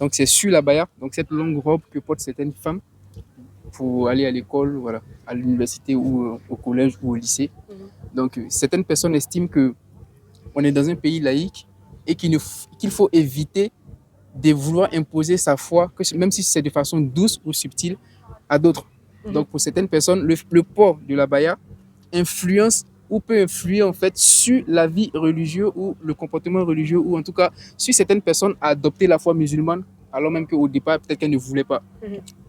Donc c'est sur l'abaya, donc cette longue robe que portent certaines femmes pour aller à l'école, voilà, à l'université ou au collège ou au lycée. Donc certaines personnes estiment que on est dans un pays laïque et qu'il faut éviter de vouloir imposer sa foi, même si c'est de façon douce ou subtile, à d'autres. Donc pour certaines personnes, le port de l'abaya influence ou peut influer en fait sur la vie religieuse ou le comportement religieux, ou en tout cas sur certaines personnes à adopter la foi musulmane alors même qu'au départ peut-être qu'elles ne voulaient pas.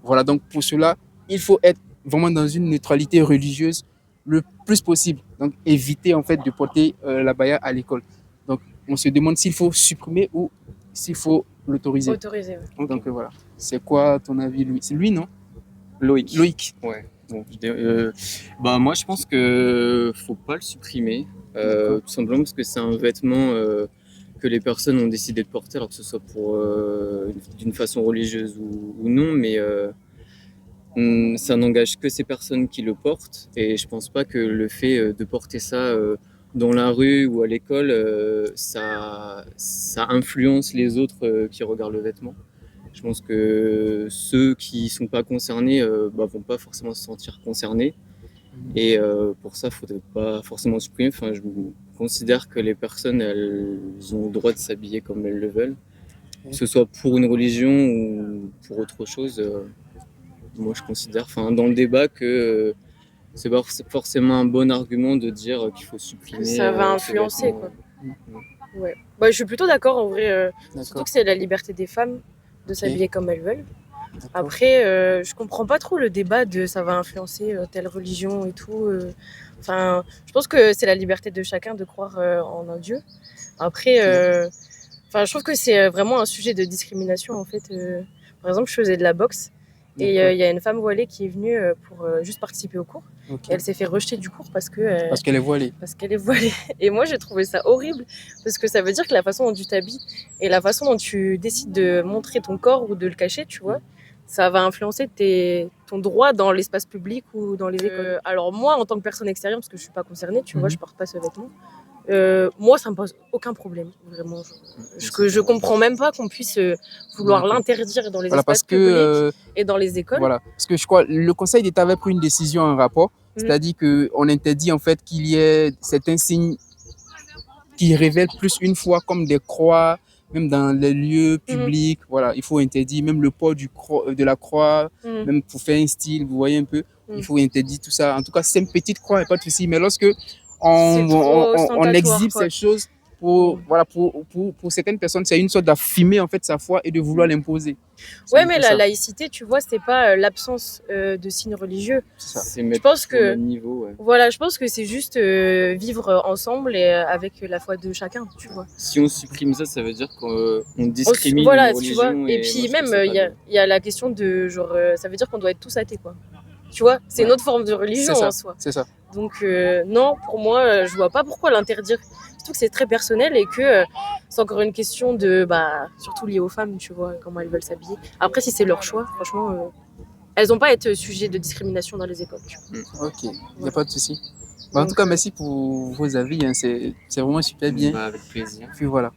Voilà, donc pour cela il faut être vraiment dans une neutralité religieuse le plus possible, donc éviter en fait de porter l'abaya à l'école. Donc on se demande s'il faut supprimer ou s'il faut l'autoriser. Autoriser, ouais. Donc voilà, c'est quoi ton avis, Louis? C'est lui, non? Loïc. Ouais. Bon, moi je pense que faut pas le supprimer, tout simplement parce que c'est un vêtement que les personnes ont décidé de porter, alors que ce soit pour d'une façon religieuse ou non, mais ça n'engage que ces personnes qui le portent, et je pense pas que le fait de porter ça dans la rue ou à l'école, ça influence les autres qui regardent le vêtement. Je pense que ceux qui sont pas concernés vont pas forcément se sentir concernés, et pour ça, il faudrait pas forcément supprimer. Enfin, je considère que les personnes, elles ont le droit de s'habiller comme elles le veulent, que ce soit pour une religion ou pour autre chose. Moi, je considère, dans le débat, que c'est pas forcément un bon argument de dire qu'il faut supprimer. Ça va influencer, quoi. Ouais. Bah, je suis plutôt d'accord en vrai, surtout que c'est la liberté des femmes de s'habiller comme elles veulent. Après, je comprends pas trop le débat de ça va influencer telle religion et tout. Enfin, je pense que c'est la liberté de chacun de croire en un Dieu. Après, je trouve que c'est vraiment un sujet de discrimination en fait. Par exemple, je faisais de la boxe. Et il y a une femme voilée qui est venue pour juste participer au cours. Et elle s'est fait rejeter du cours parce qu'elle est voilée. Parce qu'elle est voilée. Et moi, j'ai trouvé ça horrible parce que ça veut dire que la façon dont tu t'habilles et la façon dont tu décides de montrer ton corps ou de le cacher, tu vois, ça va influencer ton droit dans l'espace public ou dans les écoles. Alors moi, en tant que personne extérieure, parce que je suis pas concernée, tu vois, je porte pas ce vêtement. Moi, ça me pose aucun problème, vraiment. Je comprends même pas qu'on puisse vouloir l'interdire dans les espaces publics et dans les écoles. Voilà, parce que je crois le Conseil d'État avait pris une décision, un rapport, c'est-à-dire qu'on interdit en fait qu'il y ait certains signes qui révèlent plus une foi, comme des croix, même dans les lieux publics. Voilà, il faut interdire même le port de la croix, même pour faire un style, vous voyez un peu, il faut interdire tout ça. En tout cas, c'est une petite croix, il n'y a pas de souci, mais lorsque on exhibe ces choses pour certaines personnes, c'est une sorte d'affirmer en fait sa foi et de vouloir l'imposer. Ouais, mais la laïcité, tu vois, c'est pas l'absence de signes religieux. Je pense que au même niveau, ouais. Voilà, je pense que c'est juste vivre ensemble et avec la foi de chacun, tu vois. Si on supprime ça, ça veut dire qu'on discrimine voilà, une religion. Tu vois. Et puis même il y a la question de genre ça veut dire qu'on doit être tous athées, quoi. Tu vois, c'est une autre forme de religion en soi. C'est ça. Donc non, pour moi, je vois pas pourquoi l'interdire. Surtout que c'est très personnel et que c'est encore une question de, surtout liée aux femmes, tu vois, comment elles veulent s'habiller. Après, si c'est leur choix, franchement, elles n'ont pas à être sujets de discrimination dans les écoles. Tu vois. Ok, il n'y a pas de souci. En tout cas, merci pour vos avis, hein. C'est vraiment super bien. Avec plaisir. Puis voilà.